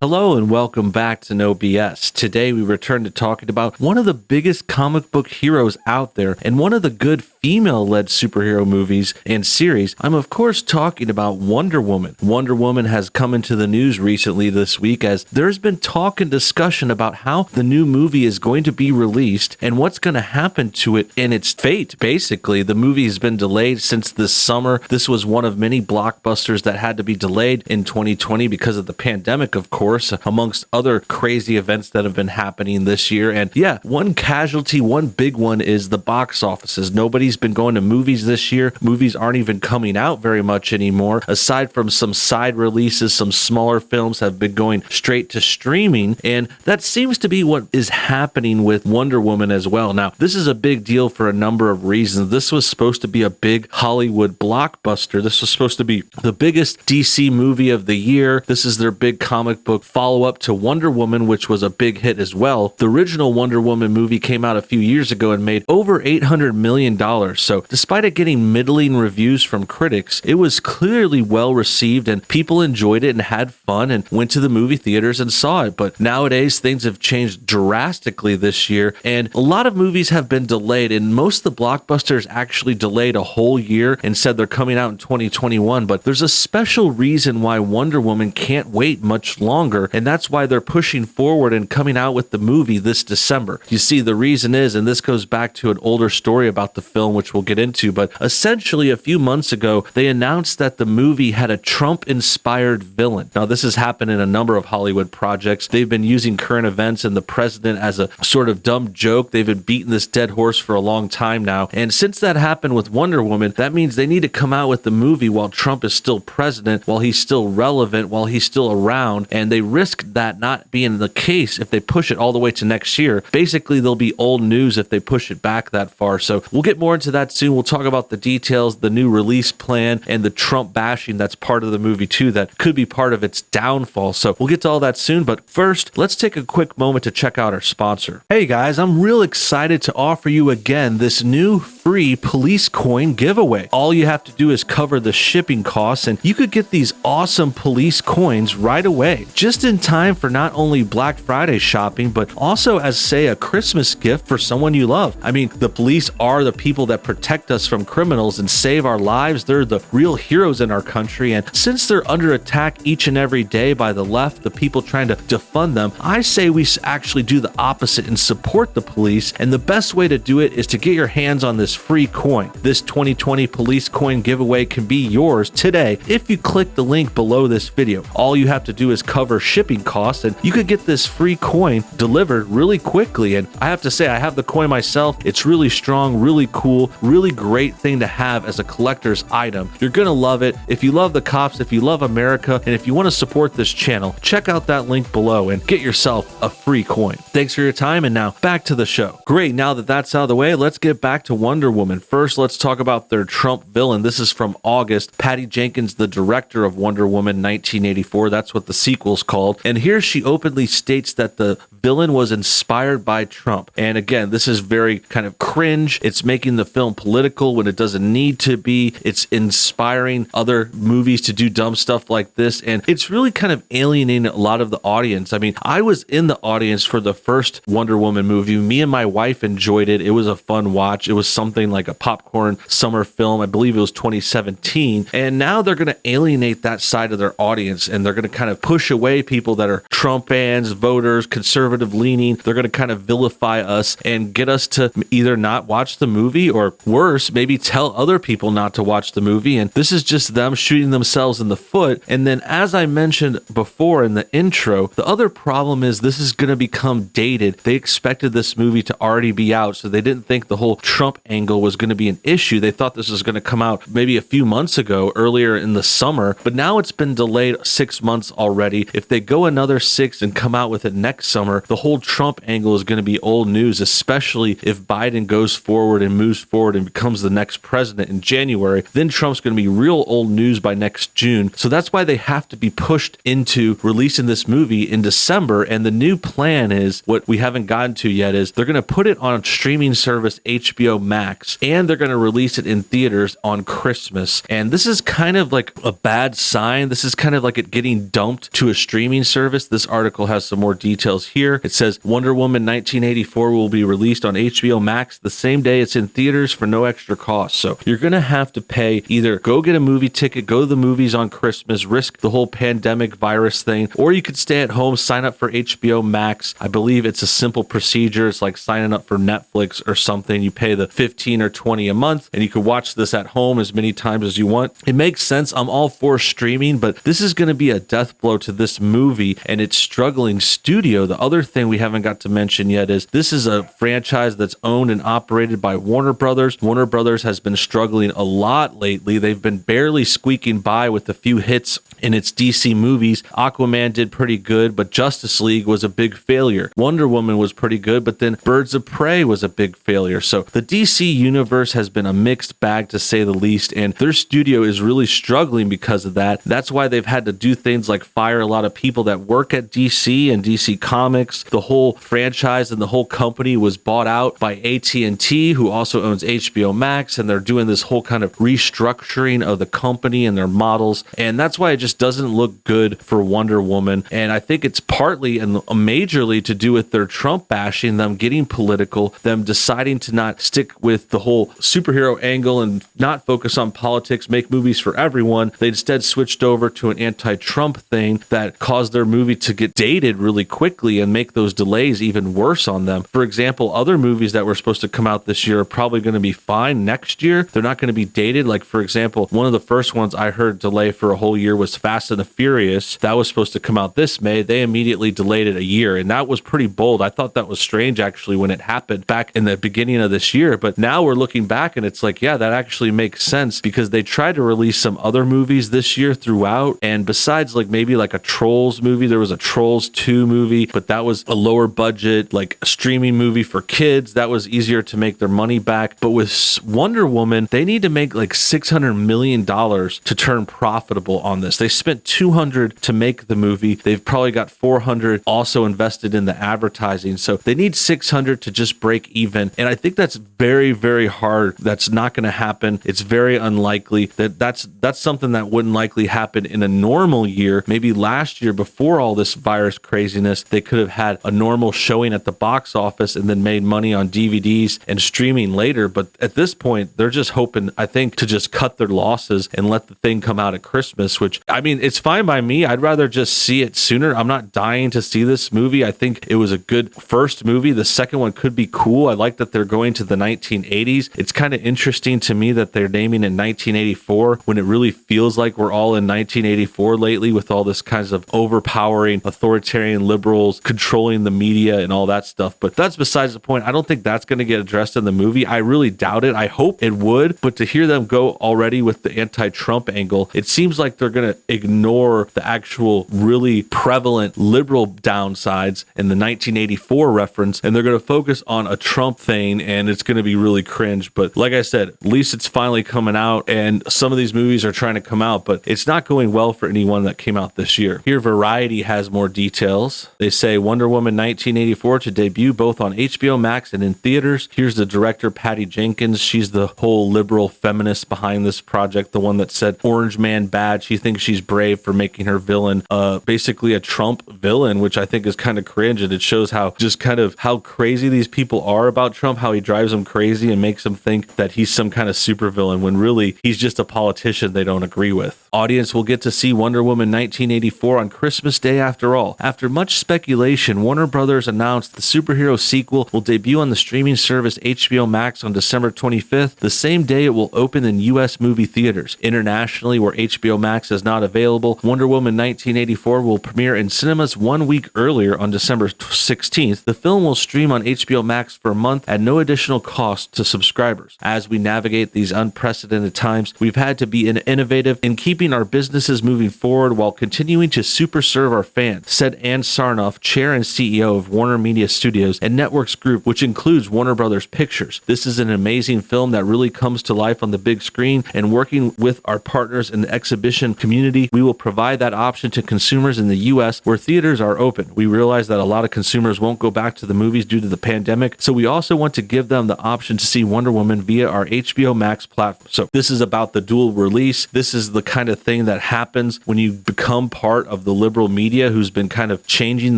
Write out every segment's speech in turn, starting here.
Hello and welcome back to NoBS. Today we return to talking about one of the biggest comic book heroes out there and one of the good female-led superhero movies and series. I'm of course talking about Wonder Woman. Wonder Woman has come into the news recently this week as there's been talk and discussion about how the new movie is going to be released and what's going to happen to it and its fate. Basically, the movie has been delayed since this summer. This was one of many blockbusters that had to be delayed in 2020 because of the pandemic, of course, amongst other crazy events that have been happening this year. And yeah, one casualty, one big one is the box offices. Nobody's been going to movies this year. Movies aren't even coming out very much anymore. Aside from some side releases, some smaller films have been going straight to streaming. And that seems to be what is happening with Wonder Woman as well. Now, this is a big deal for a number of reasons. This was supposed to be a big Hollywood blockbuster. This was supposed to be the biggest DC movie of the year. This is their big comic book follow-up to Wonder Woman, which was a big hit as well. The original Wonder Woman movie came out a few years ago and made over $800 million. So despite it getting middling reviews from critics, it was clearly well received and people enjoyed it and had fun and went to the movie theaters and saw it. But nowadays things have changed drastically this year and a lot of movies have been delayed, and most of the blockbusters actually delayed a whole year and said they're coming out in 2021. But there's a special reason why Wonder Woman can't wait much longer, and that's why they're pushing forward and coming out with the movie this December. You see, the reason is, and this goes back to an older story about the film, which we'll get into, but essentially a few months ago, they announced that the movie had a Trump-inspired villain. Now, this has happened in a number of Hollywood projects. They've been using current events and the president as a sort of dumb joke. They've been beating this dead horse for a long time now, and since that happened with Wonder Woman, that means they need to come out with the movie while Trump is still president, while he's still relevant, while he's still around, and they risk that not being the case if they push it all the way to next year. Basically, they'll be old news if they push it back that far. So we'll get more into that soon. We'll talk about the details, the new release plan, and the Trump bashing that's part of the movie too that could be part of its downfall. So we'll get to all that soon. But first, let's take a quick moment to check out our sponsor. Hey guys, I'm real excited to offer you again this new free police coin giveaway. All you have to do is cover the shipping costs and you could get these awesome police coins right away, just in time for not only Black Friday shopping, but also as, say, a Christmas gift for someone you love. I mean, the police are the people that protect us from criminals and save our lives. They're the real heroes in our country. And since they're under attack each and every day by the left, the people trying to defund them, I say we actually do the opposite and support the police. And the best way to do it is to get your hands on this free coin. This 2020 police coin giveaway can be yours today if you click the link below this video. All you have to do is cover shipping costs and you could get this free coin delivered really quickly. And I have to say, I have the coin myself. It's really strong, really cool, really great thing to have as a collector's item. You're gonna love it. If you love the cops, if you love America, and if you want to support this channel, check out that link below and get yourself a free coin. Thanks for your time, and now back to the show. Great, now that that's out of the way, let's get back to Wonder Woman. First, let's talk about their Trump villain. This is from August. Patty Jenkins, the director of Wonder Woman 1984, that's what the sequel's called. And here she openly states that the villain was inspired by Trump. And again, this is very kind of cringe. It's making the film political when it doesn't need to be. It's inspiring other movies to do dumb stuff like this. And it's really kind of alienating a lot of the audience. I mean, I was in the audience for the first Wonder Woman movie. Me and my wife enjoyed it. It was a fun watch. It was something like a popcorn summer film. I believe it was 2017. And now they're going to alienate that side of their audience. And they're going to kind of push away people that are Trump fans, voters, conservative leaning. They're going to kind of vilify us and get us to either not watch the movie or worse, maybe tell other people not to watch the movie. And this is just them shooting themselves in the foot. And then, as I mentioned before in the intro, the other problem is this is going to become dated. They expected this movie to already be out, so they didn't think the whole Trump angle was going to be an issue. They thought this was going to come out maybe a few months ago, earlier in the summer, but now it's been delayed 6 months already. If they go another 6 and come out with it next summer, the whole Trump angle is going to be old news, especially if Biden goes forward and moves forward and becomes the next president in January. Then Trump's going to be real old news by next June. So that's why they have to be pushed into releasing this movie in December. And the new plan is, what we haven't gotten to yet, is they're going to put it on streaming service HBO Max, and they're going to release it in theaters on Christmas. And this is kind of like a bad sign. This is kind of like it getting dumped to a streaming service. This article has some more details here. It says Wonder Woman 1984 will be released on HBO Max the same day it's in theaters for no extra cost. So you're going to have to pay, either go get a movie ticket, go to the movies on Christmas, risk the whole pandemic virus thing, or you could stay at home, sign up for HBO Max. I believe it's a simple procedure. It's like signing up for Netflix or something. You pay the 15 or 20 a month and you can watch this at home as many times as you want. It makes sense. I'm all for streaming, but this is going to be a death blow to this movie and its struggling studio. The other thing we haven't got to mention yet is this is a franchise that's owned and operated by Warner Brothers. Warner Brothers has been struggling a lot lately. They've been barely squeaking by with a few hits in its DC movies. Aquaman did pretty good, but Justice League was a big failure. Wonder Woman was pretty good, but then Birds of Prey was a big failure. So the DC universe has been a mixed bag, to say the least, and their studio is really struggling because of that. That's why they've had to do things like fire a lot of people that work at DC and DC Comics. The whole franchise and the whole company was bought out by AT&T, who also owns HBO Max, and they're doing this whole kind of restructuring of the company and their models, and that's why it just doesn't look good for Wonder Woman. And I think it's partly and majorly to do with their Trump bashing, them getting political, them deciding to not stick with the whole superhero angle and not focus on politics, make movies for everyone. They instead switched over to an anti-Trump thing that caused their movie to get dated really quickly and make those delays even worse on them. For example, other movies that were supposed to come out this year are probably going to be fine next year. They're not going to be dated. Like, for example, one of the first ones I heard delay for a whole year was Fast and the Furious. That was supposed to come out this May. They immediately delayed it a year, and that was pretty bold. I thought that was strange, actually, when it happened back in the beginning of this year. But now we're looking back, and it's like, yeah, that actually makes sense, because they tried to release some other movies this year throughout, and besides like maybe like a Trolls movie, there was a Trolls 2 movie, but that was a lower budget, like a streaming movie for kids. That was easier to make their money back. But with Wonder Woman, they need to make like $600 million to turn profitable on this. They spent $200 to make the movie. They've probably got $400 also invested in the advertising. So they need $600 to just break even. And I think that's very, very hard. That's not going to happen. It's very unlikely. That's something that wouldn't likely happen in a normal year. Maybe last year, before all this virus craziness, they could have had a normal showing at the box office and then made money on DVDs and streaming later. But at this point, they're just hoping, I think, to just cut their losses and let the thing come out at Christmas, which, I mean, it's fine by me. I'd rather just see it sooner. I'm not dying to see this movie. I think it was a good first movie. The second one could be cool. I like that they're going to the 1980s. It's kind of interesting to me that they're naming it 1984 when it really feels like we're all in 1984 lately, with all this kinds of overpowering authoritarian liberals controlling the media and all that stuff. But that's besides the point. I don't think that's going to get addressed in the movie. I really doubt it. I hope it would, but to hear them go already with the anti-Trump angle, it seems like they're going to ignore the actual really prevalent liberal downsides in the 1984 reference, and they're going to focus on a Trump thing, and it's going to be really cringe. But like I said, at least it's finally coming out, and some of these movies are trying to come out, but it's not going well for anyone that came out this year. Here, Variety has more details. They say Wonder Woman 1984 to debut both on HBO Max and in theaters. Here's the director, Patty Jenkins. She's the whole liberal feminist behind this project, the one that said Orange Man bad. She thinks she's brave for making her villain basically a Trump villain, which I think is kind of cringe, and it shows how just kind of how crazy these people are about Trump, how he drives them crazy and makes them think that he's some kind of supervillain when really he's just a politician they don't agree with. Audience will get to see Wonder Woman 1984 on Christmas Day after all. After much speculation, Warner Brothers announced the superhero sequel will debut on the streaming service HBO Max on December 25th, the same day it will open in U.S. movie theaters. Internationally, where HBO Max is not available, Wonder Woman 1984 will premiere in cinemas 1 week earlier on December 16th. The film will stream on HBO Max for a month at no additional cost to subscribers. As we navigate these unprecedented times, we've had to be innovative in keeping our businesses moving forward while continuing to super serve our fans, said Ann Sarnoff, chair and CEO of Warner Media Studios and Networks Group, which includes Warner Brothers Pictures. This is an amazing film that really comes to life on the big screen, and working with our partners in the exhibition community, we will provide that option to consumers in the U.S. where theaters are open. We realize that a lot of consumers won't go back to the movies due to the pandemic, so we also want to give them the option to see Wonder Woman via our HBO Max platform. So this is about the dual release. This is the kind of thing that happens when you become part of the liberal media who's been kind of changing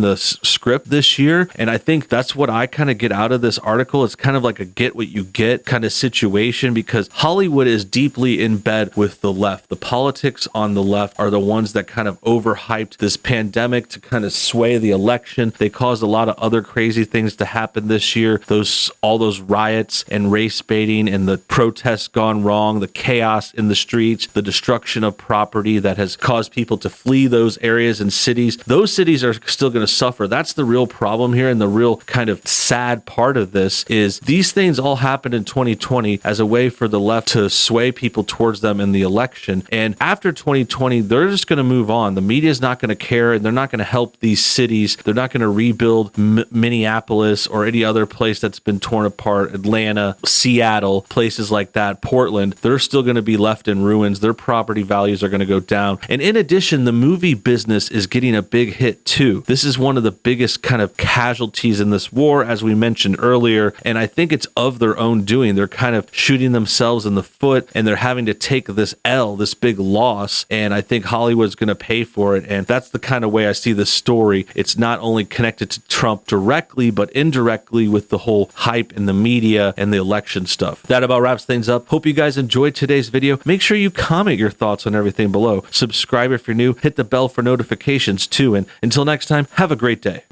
the script this year. And I think that's what I kind of get out of this article. It's kind of like a get what you get kind of situation, because Hollywood is deeply in bed with the left. The politics on the left are the ones that kind of overhyped this pandemic to kind of sway the election. They caused a lot of other crazy things to happen this year. All those riots and race baiting and the protests gone wrong, the chaos in the streets, the destruction of property that has caused people to flee those areas and cities. Those cities are still going to suffer. That's the real problem here, and the real kind of sad part of this is these things all happened in 2020 as a way for the left to sway people towards them in the election. And after 2020, they're just going to move on. The media is not going to care, and they're not going to help these cities. They're not going to rebuild Minneapolis or any other place that's been torn apart, Atlanta, Seattle, places like that, Portland. They're still going to be left in ruins. Their property values are going to go down. And in addition, the movie business is getting a big hit too. This is one of the biggest kind of casualties in this war, as we mentioned earlier. And I think it's of their own doing. They're kind of shooting themselves in the foot, and they're having to take this L, this big loss. And I think Hollywood's going to pay for it. And that's the kind of way I see this story. It's not only connected to Trump directly, but indirectly with the whole hype in the media and the election stuff. That about wraps things up. Hope you guys enjoyed today's video. Make sure you comment your thoughts on everything below. Subscribe if you're new. Hit the bell for notifications too. And until next time, have a great day.